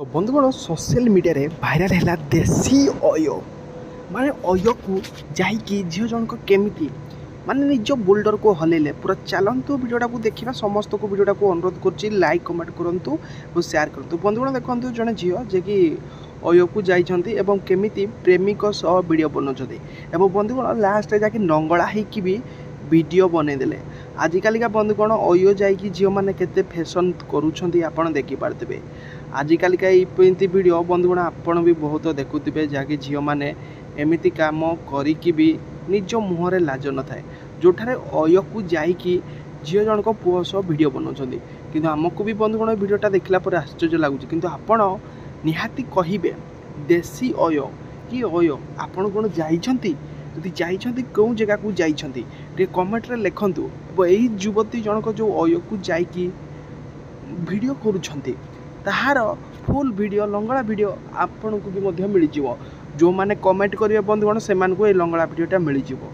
तो बंधुगण social media रे भाइराल है देसी अयो माने अयो को जाइकी झील जनक केमिति माने निज बोल्डर को हलेले पूरा चलतु भिडियोटा को देखा समस्त को भिडियोटा को अनुरोध कर लाइक कमेंट करूँ और शेयर करूँ। बंधुगण देखो जड़े झील जे कि अयो को जाइछंती एवं केमिति प्रेमिक सह वीडियो बनाउछंती एवं बंधुगण लास्ट जाके नंगला होइकी भी वीडियो बनईदेले। आजिकालिका बंधुगण अयो जाइकी झील मैंने केते फैशन करुछंती आपण देखि पारथिबे। आजिकालिका एमती वीडियो बंधुगण आपण भी बहुत देखुथिबे जहाँकि झील मैंने एमती काम करिकी भी निज मुहरे लाज न थाए जोठारे अयो को जाइकी झील जनक पुओ सह वीडियो बनाउछंती किंतु आमको भी बंधुगण वीडियोटा देखला पर आश्चर्य लगुच किंतु आपण निहाती कहिबे देसी अयो कि अयो आपण कोन जाइछंती यदि जाइछंती कौन जगह को जाइछंती टे कमेंट रे लिखंतु। एही युवती जनक जो अयो को जाइकी वीडियो करूछंती ताहार फुल वीडियो लंगड़ा वीडियो आपन को भी मिल जिवो। जो माने कमेंट करिवे बंधुगण से मानकु ए लंगड़ा वीडियोटा मिल जिवो।